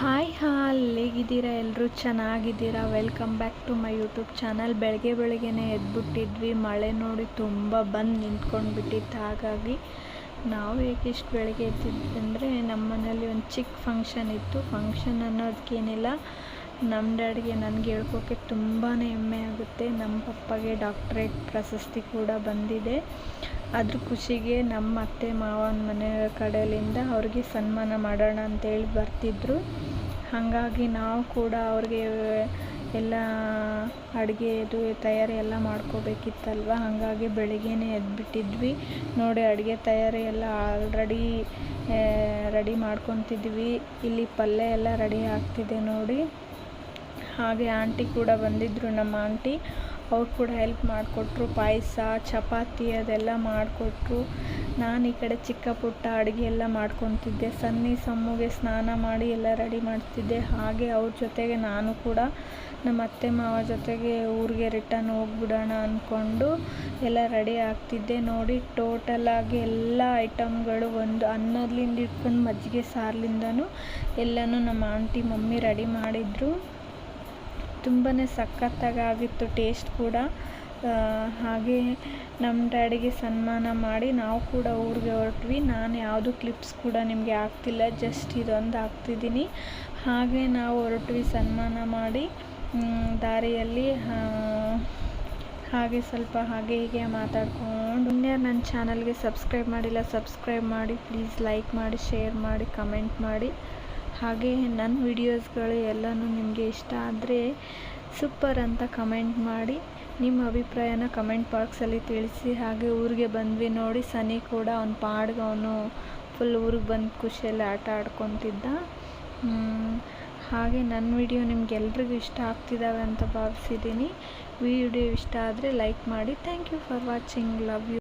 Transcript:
Hi ಹೇಗಿದ್ದೀರಾ ಎಲ್ಲರೂ ಚೆನ್ನಾಗಿದ್ದೀರಾ? Welcome back to my YouTube channel. ಬೆಳಗ್ಗೆನೇ ಎದ್ಬಿಟ್ಟಿದ್ವಿ. ಮಳೆ ನೋಡಿ ತುಂಬ ಬಂದು ನಿಂತ್ಕೊಂಡ್ಬಿಟ್ಟಿತ್ತು. ಹಾಗಾಗಿ ನಾವು ಏಕೆ ಇಷ್ಟು ಬೆಳಗ್ಗೆ ಎದ್ದಿದ್ವಿ ಅಂದರೆ ನಮ್ಮ ಮನೇಲಿ ಒಂದು ಚಿಕ್ಕ ಫಂಕ್ಷನ್ ಇತ್ತು. ಫಂಕ್ಷನ್ ಅನ್ನೋದಕ್ಕೇನಿಲ್ಲ, ನಮ್ಮ ಡ್ಯಾಡಿಗೆ ನನಗೆ ಹೇಳ್ಕೊಕ್ಕೆ ತುಂಬಾ ಹೆಮ್ಮೆ ಆಗುತ್ತೆ. ನಮ್ಮ ಪಪ್ಪಗೆ ಡಾಕ್ಟ್ರೇಟ್ ಪ್ರಶಸ್ತಿ ಕೂಡ ಬಂದಿದೆ. ಅದ್ರ ಖುಷಿಗೆ ನಮ್ಮ ಅತ್ತೆ ಮಾವನ ಮನೆ ಕಡೆಯಿಂದ ಅವ್ರಿಗೆ ಸನ್ಮಾನ ಮಾಡೋಣ ಅಂತೇಳಿ ಬರ್ತಿದ್ರು. ಹಾಗಾಗಿ ನಾವು ಕೂಡ ಅವ್ರಿಗೆ ಎಲ್ಲ ಅಡುಗೆದು ತಯಾರಿ ಎಲ್ಲ ಮಾಡ್ಕೋಬೇಕಿತ್ತಲ್ವ. ಹಾಗಾಗಿ ಬೆಳಿಗ್ಗೆನೇ ಎದ್ಬಿಟ್ಟಿದ್ವಿ. ನೋಡಿ, ಅಡುಗೆ ತಯಾರಿ ಎಲ್ಲ ಆಲ್ರೆಡಿ ರೆಡಿ ಮಾಡ್ಕೊತಿದ್ವಿ. ಇಲ್ಲಿ ಪಲ್ಯ ಎಲ್ಲ ರೆಡಿ ಆಗ್ತಿದೆ ನೋಡಿ. ಹಾಗೆ ಆಂಟಿ ಕೂಡ ಬಂದಿದ್ದರು, ನಮ್ಮ ಆಂಟಿ. ಅವ್ರು ಕೂಡ ಹೆಲ್ಪ್ ಮಾಡಿಕೊಟ್ರು. ಪಾಯಸ, ಚಪಾತಿ ಅದೆಲ್ಲ ಮಾಡಿಕೊಟ್ರು. ನಾನು ಈ ಕಡೆ ಚಿಕ್ಕ ಪುಟ್ಟ ಅಡುಗೆ ಎಲ್ಲ ಮಾಡ್ಕೊತಿದ್ದೆ. ಸಮ್ಮಿಗೆ ಸ್ನಾನ ಮಾಡಿ ಎಲ್ಲ ರೆಡಿ ಮಾಡ್ತಿದ್ದೆ. ಹಾಗೆ ಅವ್ರ ಜೊತೆಗೆ ನಾನು ಕೂಡ ನಮ್ಮ ಅತ್ತೆ ಮಾವ ಜೊತೆಗೆ ಊರಿಗೆ ರಿಟರ್ನ್ ಹೋಗ್ಬಿಡೋಣ ಅಂದ್ಕೊಂಡು ಎಲ್ಲ ರೆಡಿ ಆಗ್ತಿದ್ದೆ. ನೋಡಿ, ಟೋಟಲಾಗಿ ಎಲ್ಲ ಐಟಮ್ಗಳು, ಒಂದು ಅನ್ನದ್ಲಿಂದ ಇಟ್ಕೊಂಡು ಮಜ್ಜಿಗೆ ಸಾರ್ಲಿಂದನೂ ಎಲ್ಲನೂ ನಮ್ಮ ಆಂಟಿ ಮಮ್ಮಿ ರೆಡಿ ಮಾಡಿದರು. ತುಂಬಾ ಸಖತ್ತಾಗಿತ್ತು ಟೇಸ್ಟ್ ಕೂಡ. ಹಾಗೆ ನಮ್ಮ ಡ್ಯಾಡಿಗೆ ಸನ್ಮಾನ ಮಾಡಿ ನಾವು ಕೂಡ ಊರಿಗೆ ಹೊರಟ್ವಿ. ನಾನು ಯಾವುದು ಕ್ಲಿಪ್ಸ್ ಕೂಡ ನಿಮಗೆ ಆಗ್ತಿಲ್ಲ, ಜಸ್ಟ್ ಇದೊಂದು ಹಾಕ್ತಿದ್ದೀನಿ. ಹಾಗೆ ನಾವು ಹೊರಟ್ವಿ ಸನ್ಮಾನ ಮಾಡಿ. ದಾರಿಯಲ್ಲಿ ಹಾಗೆ ಸ್ವಲ್ಪ ಹಾಗೆ ಹೀಗೆ ಮಾತಾಡ್ಕೊಂಡು, ಇನ್ಯಾರು ನನ್ನ ಚಾನಲ್ಗೆ ಸಬ್ಸ್ಕ್ರೈಬ್ ಮಾಡಿಲ್ಲ, ಸಬ್ಸ್ಕ್ರೈಬ್ ಮಾಡಿ ಪ್ಲೀಸ್. ಲೈಕ್ ಮಾಡಿ, ಶೇರ್ ಮಾಡಿ, ಕಮೆಂಟ್ ಮಾಡಿ. ಹಾಗೆ ನನ್ನ ವಿಡಿಯೋಸ್ಗಳು ಎಲ್ಲನೂ ನಿಮಗೆ ಇಷ್ಟ ಆದರೆ ಸೂಪರ್ ಅಂತ ಕಮೆಂಟ್ ಮಾಡಿ. ನಿಮ್ಮ ಅಭಿಪ್ರಾಯನ ಕಮೆಂಟ್ ಬಾಕ್ಸಲ್ಲಿ ತಿಳಿಸಿ. ಹಾಗೆ ಊರಿಗೆ ಬಂದ್ವಿ ನೋಡಿ. ಸನಿ ಕೂಡ ಅವ್ನ ಪಾಡ್ಗೆ ಅವನು ಫುಲ್ ಊರಿಗೆ ಬಂದು ಖುಷಿಯಲ್ಲಿ ಆಟ ಆಡ್ಕೊತಿದ್ದ. ಹಾಗೆ ನನ್ನ ವಿಡಿಯೋ ನಿಮ್ಗೆಲ್ರಿಗೂ ಇಷ್ಟ ಆಗ್ತಿದ್ದಾವೆ ಅಂತ ಭಾವಿಸಿದ್ದೀನಿ. ವಿಡಿಯೋ ಇಷ್ಟ ಆದರೆ ಲೈಕ್ ಮಾಡಿ. Thank you for watching. Love you.